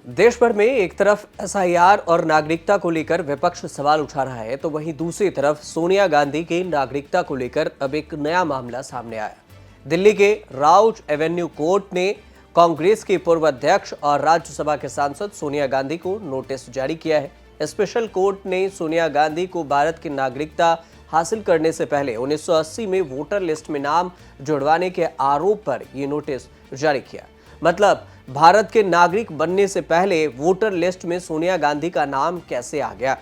देश भर में एक तरफ एसआईआर और नागरिकता को लेकर विपक्ष सवाल उठा रहा है, तो वहीं दूसरी तरफ सोनिया गांधी की नागरिकता को लेकर अब एक नया मामला सामने आया। दिल्ली के राउज एवेन्यू कोर्ट ने कांग्रेस के पूर्व अध्यक्ष और राज्यसभा के सांसद सोनिया गांधी को नोटिस जारी किया है। स्पेशल कोर्ट ने सोनिया गांधी को भारत की नागरिकता हासिल करने से पहले 1980 में वोटर लिस्ट में नाम जुड़वाने के आरोप पर यह नोटिस जारी किया। मतलब भारत के नागरिक बनने से पहले वोटर लिस्ट में सोनिया गांधी का नाम कैसे आ गया।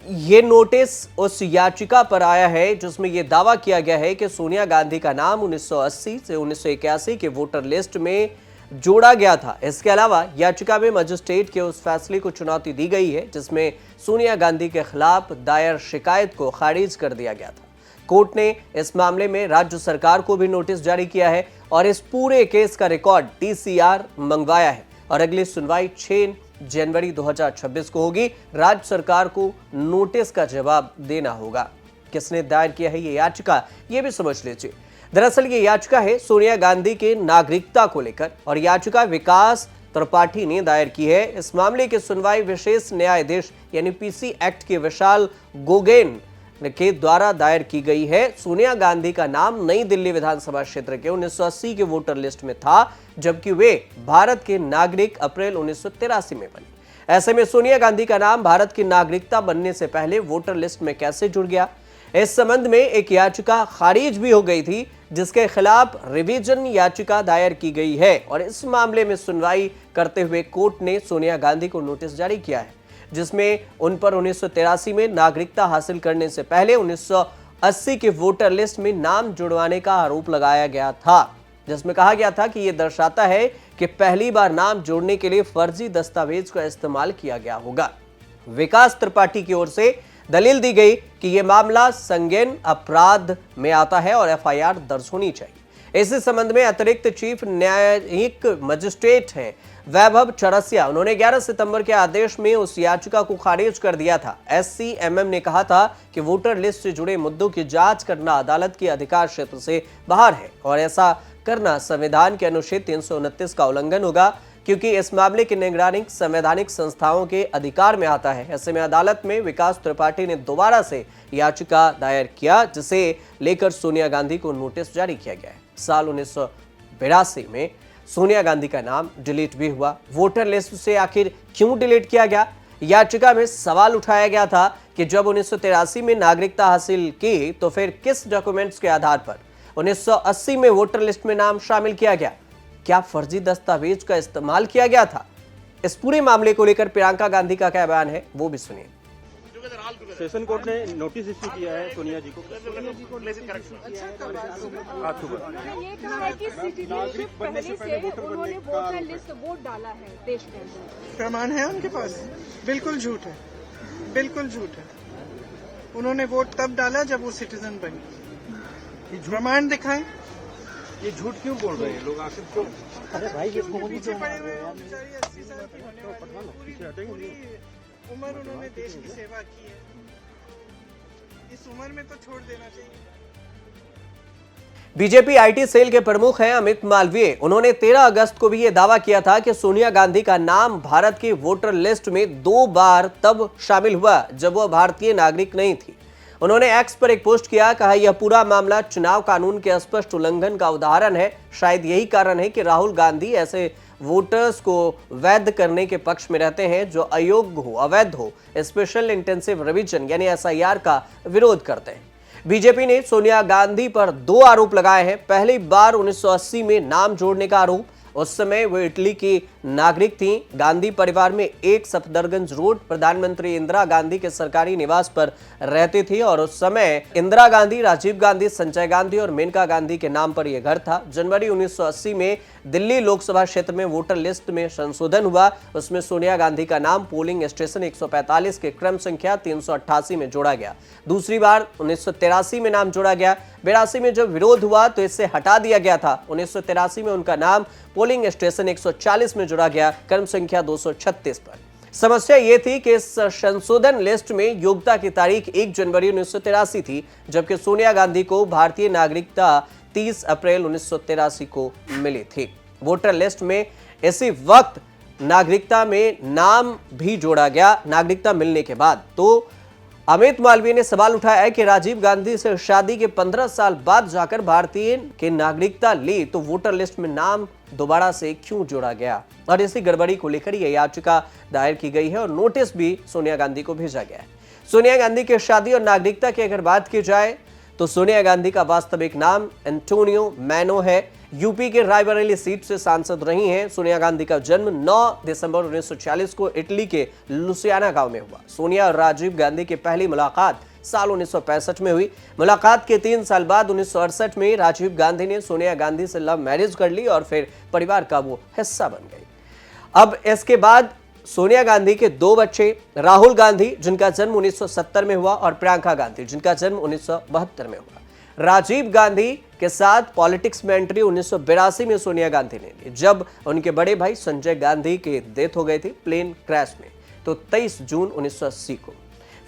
ये नोटिस उस याचिका पर आया है जिसमें यह दावा किया गया है कि सोनिया गांधी का नाम 1980 से 1981 के वोटर लिस्ट में जोड़ा गया था। इसके अलावा याचिका में मजिस्ट्रेट के उस फैसले को चुनौती दी गई है जिसमें सोनिया गांधी के खिलाफ दायर शिकायत को खारिज कर दिया गया था। कोर्ट ने इस मामले में राज्य सरकार को भी नोटिस जारी किया है और इस पूरे केस का रिकॉर्ड टीसीआर मंगवाया है और अगली सुनवाई 6 जनवरी 2026 को होगी। राज्य सरकार को नोटिस का जवाब देना होगा। किसने दायर किया है ये याचिका, ये भी समझ लीजिए। दरअसल ये याचिका है सोनिया गांधी के नागरिकता को लेकर और याचिका विकास त्रिपाठी ने दायर की है। इस मामले की सुनवाई विशेष न्यायाधीश यानी पीसी एक्ट के विशाल गोगेन के द्वारा दायर की गई है। सोनिया गांधी का नाम नई दिल्ली विधानसभा क्षेत्र के 1980 के वोटर लिस्ट में था, जबकि वे भारत के नागरिक अप्रैल 1983 में बने। ऐसे में सोनिया गांधी का नाम भारत की नागरिकता बनने से पहले वोटर लिस्ट में कैसे जुड़ गया। इस संबंध में एक याचिका खारिज भी हो गई थी जिसके खिलाफ रिवीजन याचिका दायर की गई है और इस मामले में सुनवाई करते हुए कोर्ट ने सोनिया गांधी को नोटिस जारी किया है जिसमें उन पर 1983 में नागरिकता हासिल करने से पहले 1980 के वोटर लिस्ट में नाम जुड़वाने का आरोप लगाया गया था, जिसमें कहा गया था कि यह दर्शाता है कि पहली बार नाम जोड़ने के लिए फर्जी दस्तावेज का इस्तेमाल किया गया होगा। विकास त्रिपाठी की ओर से दलील दी गई कि यह मामला संज्ञेय अपराध में आता है और एफआईआर दर्ज होनी चाहिए। इसी संबंध में अतिरिक्त चीफ न्यायिक मजिस्ट्रेट हैं वैभव चौरसिया, उन्होंने 11 सितंबर के आदेश में उस याचिका को खारिज कर दिया था। एससीएमएम ने कहा था कि वोटर लिस्ट से जुड़े मुद्दों की जांच करना अदालत के अधिकार क्षेत्र से बाहर है और ऐसा करना संविधान के अनुच्छेद 329 का उल्लंघन होगा क्योंकि इस मामले की निगरानी संवैधानिक संस्थाओं के अधिकार में आता है। ऐसे में अदालत में विकास त्रिपाठी ने दोबारा से याचिका दायर किया जिसे लेकर सोनिया गांधी को नोटिस जारी किया गया है। साल 1982 में सोनिया गांधी का नाम डिलीट भी हुआ। वोटर लिस्ट से आखिर क्यों डिलीट किया गया? याचिका में सवाल उठाया गया था कि जब 1983 में नागरिकता हासिल की तो फिर किस डॉक्यूमेंट्स के आधार पर 1980 में वोटर लिस्ट में नाम शामिल किया गया? क्या फर्जी दस्तावेज का इस्तेमाल किया गया था? इस पूरे मामले को लेकर प्रियंका गांधी का क्या बयान है वो भी सुनिए। सेशन कोर्ट ने नोटिस इश्यू किया है सोनिया जी को। ये कहा है कि सिटीजनशिप पहले से उन्होंने वोटर लिस्ट वोट डाला है देश के अंदर। प्रमाण है उनके पास? बिल्कुल झूठ है, बिल्कुल झूठ है। उन्होंने वोट तब डाला जब वो सिटीजन बनी। प्रमाण दिखाएं। ये झूठ क्यों बोल रहे हैं लोग आखिर क्यों? अरे भाई ये पीछे पड़े हुए हैं, बेचारी 80 साल की होने वाली पूरी उम्र उन्होंने देश की सेवा की है। इस उम्र में तो छोड़ देना चाहिए। बीजेपी आईटी सेल के प्रमुख हैं अमित मालवीय। उन्होंने 13 अगस्त को भी यह दावा किया था कि सोनिया गांधी का नाम भारत की वोटर लिस्ट में 2 बार तब शामिल हुआ जब वह भारतीय नागरिक नहीं थी। उन्होंने एक्स पर एक पोस्ट किया, कहा यह पूरा मामला चुनाव कानून के स्पष्ट उल्लंघन का उदाहरण है। शायद यही कारण है कि राहुल गांधी ऐसे वोटर्स को वैध करने के पक्ष में रहते हैं जो अयोग्य हो, अवैध हो, स्पेशल इंटेंसिव रिवीजन यानी एसआईआर का विरोध करते हैं। बीजेपी ने सोनिया गांधी पर 2 आरोप लगाए हैं। पहली बार 1980 में नाम जोड़ने का आरोप, उस समय वो इटली की नागरिक थी। गांधी परिवार में एक सफदरगंज रोड प्रधानमंत्री इंदिरा गांधी के सरकारी निवास पर रहती थी और उस समय इंदिरा गांधी, राजीव गांधी, संजय गांधी और मेनका गांधी के नाम पर यह घर था। जनवरी 1980 में दिल्ली लोकसभा क्षेत्र में वोटर लिस्ट में संशोधन हुआ। उसमें सोनिया गांधी का नाम पोलिंग स्टेशन 145 के क्रम संख्या 388 में जोड़ा गया। दूसरी बार 1983 में नाम जोड़ा गया। 82 में जब विरोध हुआ तो इससे हटा दिया गया था। 1983 में उनका नाम पोलिंग स्टेशन 140 में जोड़ा गया, क्रम संख्या 236 पर। समस्या यह थी कि इस संशोधन लिस्ट में योग्यता की तारीख 1 जनवरी 1983 थी, जबकि सोनिया गांधी को भारतीय नागरिकता 30 अप्रैल 1983 को मिली थी। वोटर लिस्ट में इसी वक्त नागरिकता में नाम भी जोड़ा गया नागरिकता मिलने के बाद। तो अमित मालवीय ने सवाल उठाया है कि राजीव गांधी से शादी के 15 साल बाद जाकर भारतीय की नागरिकता ली तो वोटर लिस्ट में नाम दोबारा से क्यों जोड़ा गया, और इसी गड़बड़ी को लेकर यह याचिका दायर की गई है और नोटिस भी सोनिया गांधी को भेजा गया है। सोनिया गांधी की शादी और नागरिकता की अगर बात की जाए तो सोनिया गांधी का वास्तविक नाम एंटोनियो मैनो है। यूपी के रायबरेली सीट से सांसद रही हैं। सोनिया गांधी का जन्म 9 दिसंबर 1940 को इटली के लुसियाना गांव में हुआ। सोनिया और राजीव गांधी की पहली मुलाकात साल 1965 में हुई। मुलाकात के 3 साल बाद 1968 में राजीव गांधी ने सोनिया गांधी से लव मैरिज कर ली और फिर परिवार का वो हिस्सा बन गई। अब इसके बाद सोनिया गांधी के 2 बच्चे, राहुल गांधी जिनका जन्म 1970 में हुआ और प्रियंका गांधी जिनका जन्म 1972 में हुआ। राजीव गांधी के साथ पॉलिटिक्स में एंट्री 1982 में सोनिया गांधी ने ली, जब उनके बड़े भाई संजय गांधी की डेथ हो गई थी प्लेन क्रैश में, तो 23 जून 1980 को।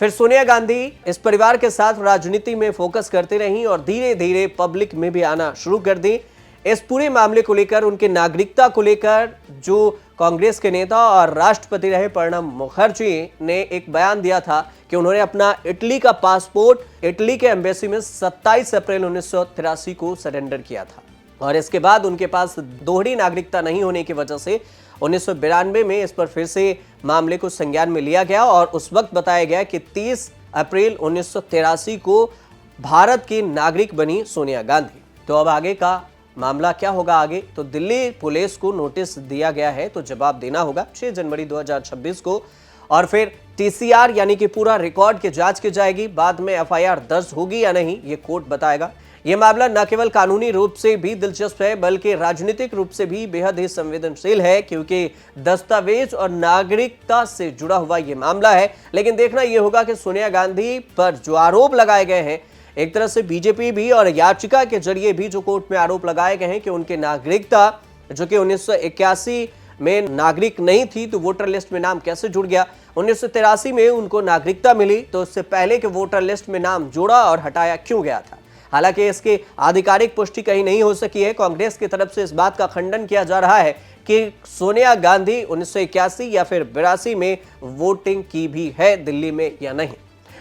फिर सोनिया गांधी इस परिवार के साथ राजनीति में फोकस करती रहीं और धीरे धीरे पब्लिक में भी आना शुरू कर दी। इस पूरे मामले को लेकर, उनके नागरिकता को लेकर जो कांग्रेस के नेता और राष्ट्रपति रहे प्रणब मुखर्जी ने एक बयान दिया था कि उन्होंने अपना इटली का पासपोर्ट इटली के एम्बेसी में 27 अप्रैल 1983 को सरेंडर किया था, और इसके बाद उनके पास दोहरी नागरिकता नहीं होने की वजह से 1992 में इस पर फिर से मामले को संज्ञान में लिया गया और उस वक्त बताया गया कि 30 अप्रैल 1983 को भारत की नागरिक बनी सोनिया गांधी। तो अब आगे का मामला क्या होगा आगे, तो दिल्ली पुलिस को नोटिस दिया गया है, तो जवाब देना होगा 6 जनवरी 2026 को, और फिर टीसीआर यानी कि पूरा रिकॉर्ड की जांच की जाएगी। बाद में एफआईआर दर्ज होगी या नहीं ये कोर्ट बताएगा। यह मामला न केवल कानूनी रूप से भी दिलचस्प है बल्कि राजनीतिक रूप से भी बेहद ही संवेदनशील है, क्योंकि दस्तावेज और नागरिकता से जुड़ा हुआ यह मामला है। लेकिन देखना यह होगा कि सोनिया गांधी पर जो आरोप लगाए गए हैं, एक तरह से बीजेपी भी और याचिका के जरिए भी जो कोर्ट में आरोप लगाए गए हैं कि उनकी नागरिकता जो कि 1981 में नागरिक नहीं थी तो वोटर लिस्ट में नाम कैसे जुड़ गया, 1983 में उनको नागरिकता मिली तो उससे पहले के वोटर लिस्ट में नाम जोड़ा और हटाया क्यों गया था। हालांकि इसकी आधिकारिक पुष्टि कहीं नहीं हो सकी है। कांग्रेस की तरफ से इस बात का खंडन किया जा रहा है कि सोनिया गांधी 1981 या फिर 82 में वोटिंग की भी है दिल्ली में या नहीं,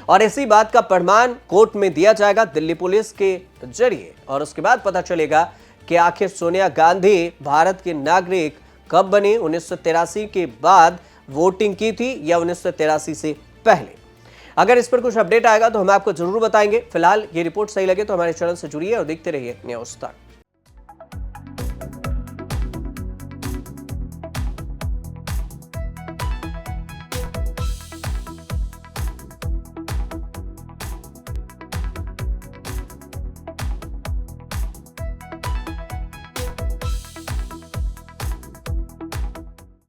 और इसी बात का प्रमाण कोर्ट में दिया जाएगा दिल्ली पुलिस के जरिए, और उसके बाद पता चलेगा कि आखिर सोनिया गांधी भारत के नागरिक कब बनी, 1983 के बाद वोटिंग की थी या 1983 से पहले। अगर इस पर कुछ अपडेट आएगा तो हम आपको जरूर बताएंगे। फिलहाल ये रिपोर्ट सही लगे तो हमारे चैनल से जुड़िए और देखते रहिए न्यूज़ तक।